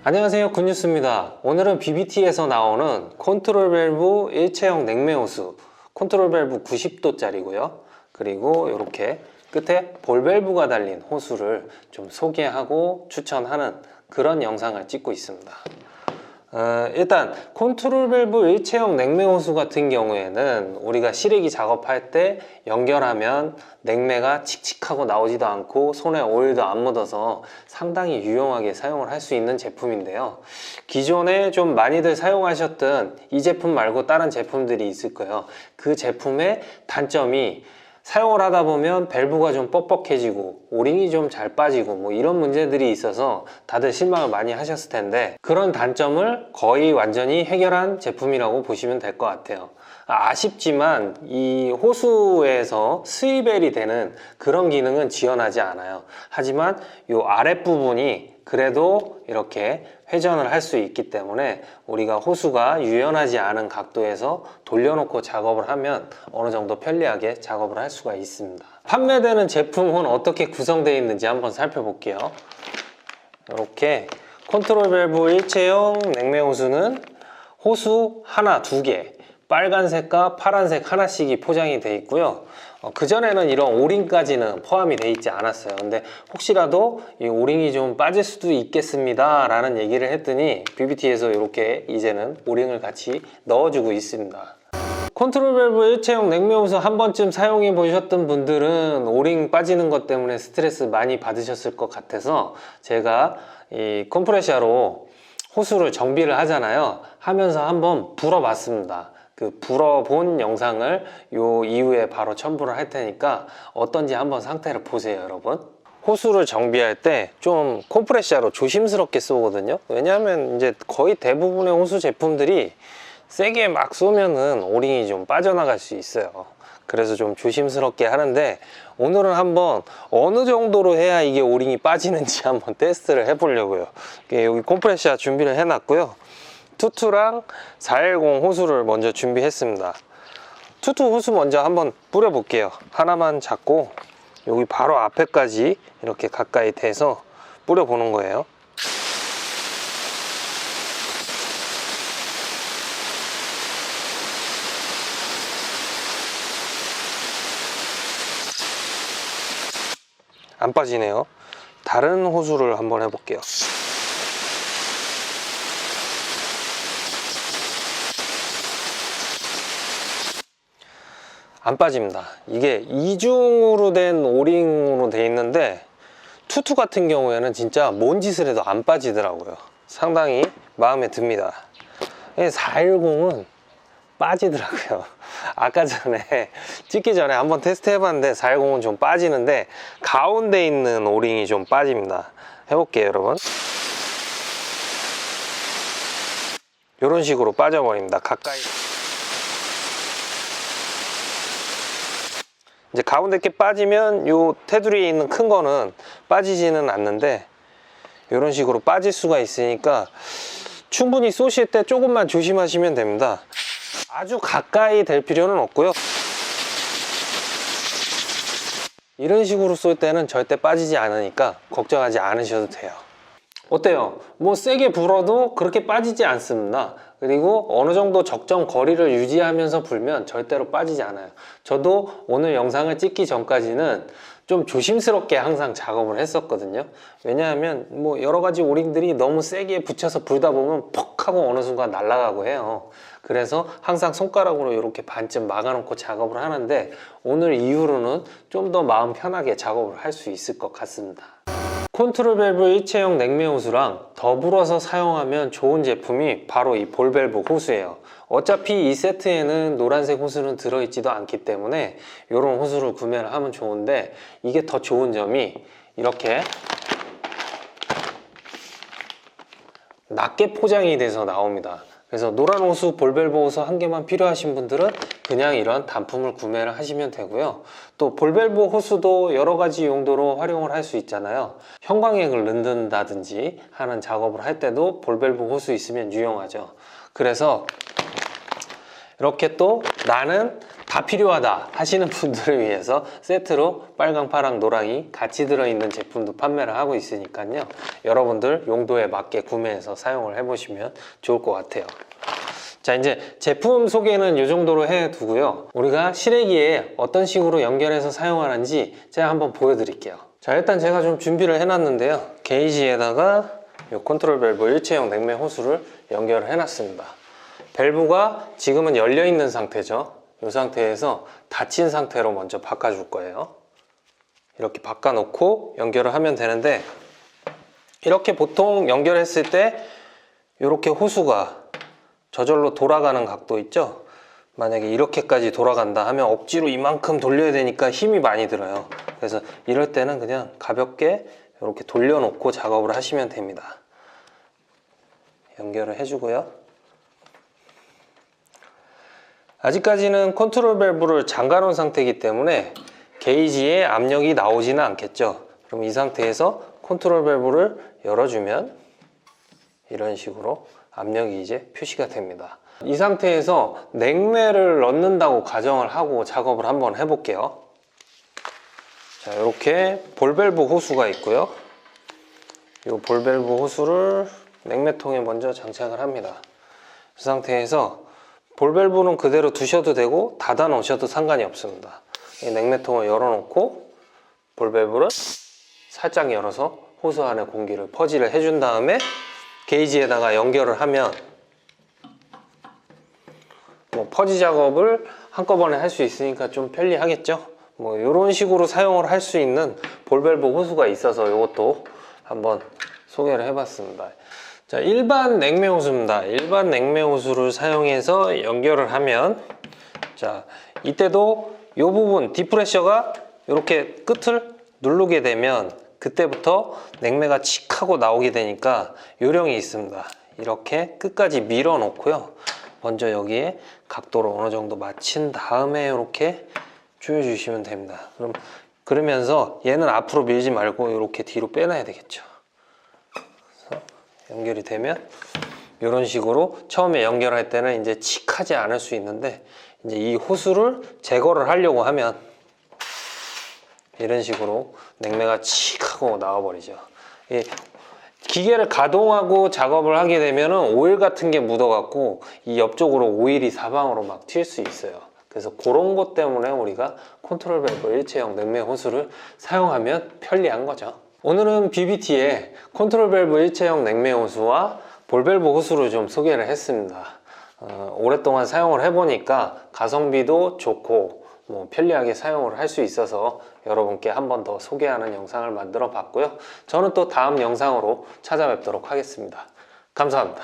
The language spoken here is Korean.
안녕하세요, 굿뉴스입니다. 오늘은 BBT에서 나오는 컨트롤 밸브 일체형 냉매 호수, 컨트롤 밸브 90도짜리고요. 그리고 이렇게 끝에 볼 밸브가 달린 호수를 좀 소개하고 추천하는 그런 영상을 찍고 있습니다. 일단 컨트롤 밸브 일체형 냉매 호수 같은 경우에는 우리가 실외기 작업할 때 연결하면 냉매가 칙칙하고 나오지도 않고 손에 오일도 안 묻어서 상당히 유용하게 사용을 할 수 있는 제품인데요. 기존에 좀 많이들 사용하셨던 이 제품 말고 다른 제품들이 있을 거예요. 그 제품의 단점이 사용을 하다 보면 밸브가 좀 뻑뻑해지고 오링이 좀 잘 빠지고 뭐 이런 문제들이 있어서 다들 실망을 많이 하셨을 텐데, 그런 단점을 거의 완전히 해결한 제품이라고 보시면 될 것 같아요. 아쉽지만 이 호수에서 스위벨이 되는 그런 기능은 지원하지 않아요. 하지만 이 아랫부분이 그래도 이렇게 회전을 할 수 있기 때문에 우리가 호수가 유연하지 않은 각도에서 돌려놓고 작업을 하면 어느 정도 편리하게 작업을 할 수가 있습니다. 판매되는 제품은 어떻게 구성되어 있는지 한번 살펴볼게요. 이렇게 컨트롤 밸브 일체형 냉매 호수는 호수 하나, 두 개, 빨간색과 파란색 하나씩이 포장이 되어 있고요. 그전에는 이런 오링까지는 포함이 되어 있지 않았어요. 근데 혹시라도 이 오링이 좀 빠질 수도 있겠습니다 라는 얘기를 했더니 BBT에서 이렇게 이제는 오링을 같이 넣어주고 있습니다. 컨트롤 밸브 일체형 냉매 호수 한 번쯤 사용해 보셨던 분들은 오링 빠지는 것 때문에 스트레스 많이 받으셨을 것 같아서 제가 이 컴프레셔로 호수를 정비를 하잖아요. 하면서 한번 불어봤습니다. 그 불어본 영상을 요 이후에 바로 첨부를 할 테니까 어떤지 한번 상태를 보세요, 여러분. 호수를 정비할 때 좀 컴프레셔로 조심스럽게 쏘거든요. 왜냐하면 이제 거의 대부분의 호수 제품들이 세게 막 쏘면은 오링이 좀 빠져나갈 수 있어요. 그래서 좀 조심스럽게 하는데, 오늘은 한번 어느 정도로 해야 이게 오링이 빠지는지 한번 테스트를 해보려고요. 여기 컴프레셔 준비를 해놨고요. 투투랑 410 호수를 먼저 준비했습니다. 투투 호수 먼저 한번 뿌려 볼게요. 하나만 잡고 여기 바로 앞에까지 이렇게 가까이 대서 뿌려 보는 거예요. 안 빠지네요. 다른 호수를 한번 해볼게요. 안 빠집니다. 이게 이중으로 된 오링으로 돼 있는데 투투 같은 경우에는 진짜 뭔 짓을 해도 안 빠지더라고요. 상당히 마음에 듭니다. 410은 빠지더라고요. 아까 전에 찍기 전에 한번 테스트 해봤는데 410은 좀 빠지는데 가운데 있는 오링이 좀 빠집니다. 해볼게요, 여러분. 이런 식으로 빠져버립니다. 가까이. 이제 가운데 게 빠지면 요 테두리에 있는 큰 거는 빠지지는 않는데 이런 식으로 빠질 수가 있으니까 충분히 쏘실 때 조금만 조심하시면 됩니다. 아주 가까이 될 필요는 없고요. 이런 식으로 쏠 때는 절대 빠지지 않으니까 걱정하지 않으셔도 돼요. 어때요? 뭐 세게 불어도 그렇게 빠지지 않습니다. 그리고 어느 정도 적정 거리를 유지하면서 불면 절대로 빠지지 않아요. 저도 오늘 영상을 찍기 전까지는 좀 조심스럽게 항상 작업을 했었거든요. 왜냐하면 뭐 여러 가지 오링들이 너무 세게 붙여서 불다 보면 퍽 하고 어느 순간 날아가고 해요. 그래서 항상 손가락으로 이렇게 반쯤 막아놓고 작업을 하는데, 오늘 이후로는 좀 더 마음 편하게 작업을 할 수 있을 것 같습니다. 컨트롤 밸브 일체형 냉매 호수랑 더불어서 사용하면 좋은 제품이 바로 이 볼 밸브 호수예요. 어차피 이 세트에는 노란색 호수는 들어있지도 않기 때문에 이런 호수를 구매를 하면 좋은데, 이게 더 좋은 점이 이렇게 낮게 포장이 돼서 나옵니다. 그래서 노란 호수, 볼 밸브 호수 한 개만 필요하신 분들은 그냥 이런 단품을 구매를 하시면 되고요. 또 볼 밸브 호수도 여러 가지 용도로 활용을 할 수 있잖아요. 형광액을 넣는다든지 하는 작업을 할 때도 볼 밸브 호수 있으면 유용하죠. 그래서 이렇게 또 나는 다 필요하다 하시는 분들을 위해서 세트로 빨강, 파랑, 노랑이 같이 들어있는 제품도 판매를 하고 있으니까요. 여러분들 용도에 맞게 구매해서 사용을 해보시면 좋을 것 같아요. 자, 이제 제품 소개는 이 정도로 해두고요. 우리가 실외기에 어떤 식으로 연결해서 사용하는지 제가 한번 보여드릴게요. 자, 일단 제가 좀 준비를 해놨는데요. 게이지에다가 이 컨트롤 밸브 일체형 냉매 호스를 연결을 해놨습니다. 밸브가 지금은 열려있는 상태죠. 이 상태에서 닫힌 상태로 먼저 바꿔줄 거예요. 이렇게 바꿔놓고 연결을 하면 되는데, 이렇게 보통 연결했을 때 이렇게 호수가 저절로 돌아가는 각도 있죠? 만약에 이렇게까지 돌아간다 하면 억지로 이만큼 돌려야 되니까 힘이 많이 들어요. 그래서 이럴 때는 그냥 가볍게 이렇게 돌려놓고 작업을 하시면 됩니다. 연결을 해주고요. 아직까지는 컨트롤 밸브를 잠가 놓은 상태이기 때문에 게이지에 압력이 나오지는 않겠죠. 그럼 이 상태에서 컨트롤 밸브를 열어주면 이런 식으로 압력이 이제 표시가 됩니다. 이 상태에서 냉매를 넣는다고 가정을 하고 작업을 한번 해볼게요. 자, 이렇게 볼밸브 호수가 있고요. 이 볼밸브 호수를 냉매통에 먼저 장착을 합니다. 이 상태에서 볼밸브는 그대로 두셔도 되고 닫아 놓으셔도 상관이 없습니다. 이 냉매통을 열어놓고 볼밸브를 살짝 열어서 호수 안에 공기를 퍼지를 해준 다음에 게이지에다가 연결을 하면 뭐 퍼지 작업을 한꺼번에 할 수 있으니까 좀 편리하겠죠. 뭐 이런 식으로 사용을 할 수 있는 볼밸브 호수가 있어서 이것도 한번 소개를 해봤습니다. 자, 일반 냉매 호수입니다. 일반 냉매 호수를 사용해서 연결을 하면, 자, 이때도 이 부분 디프레셔가 이렇게 끝을 누르게 되면 그때부터 냉매가 칙 하고 나오게 되니까 요령이 있습니다. 이렇게 끝까지 밀어 놓고요. 먼저 여기에 각도를 어느 정도 맞춘 다음에 이렇게 조여주시면 됩니다. 그러면서 얘는 앞으로 밀지 말고 이렇게 뒤로 빼놔야 되겠죠. 그래서 연결이 되면 이런 식으로 처음에 연결할 때는 이제 칙하지 않을 수 있는데, 이제 이 호수를 제거를 하려고 하면 이런 식으로 냉매가 칙 하고 나와버리죠. 기계를 가동하고 작업을 하게 되면 오일 같은 게 묻어갖고 이 옆쪽으로 오일이 사방으로 막 튈 수 있어요. 그래서 그런 것 때문에 우리가 컨트롤 밸브 일체형 냉매 호수를 사용하면 편리한 거죠. 오늘은 BBT의 컨트롤 밸브 일체형 냉매 호수와 볼밸브 호수를 좀 소개를 했습니다. 오랫동안 사용을 해보니까 가성비도 좋고 뭐 편리하게 사용을 할 수 있어서 여러분께 한 번 더 소개하는 영상을 만들어 봤고요. 저는 또 다음 영상으로 찾아뵙도록 하겠습니다. 감사합니다.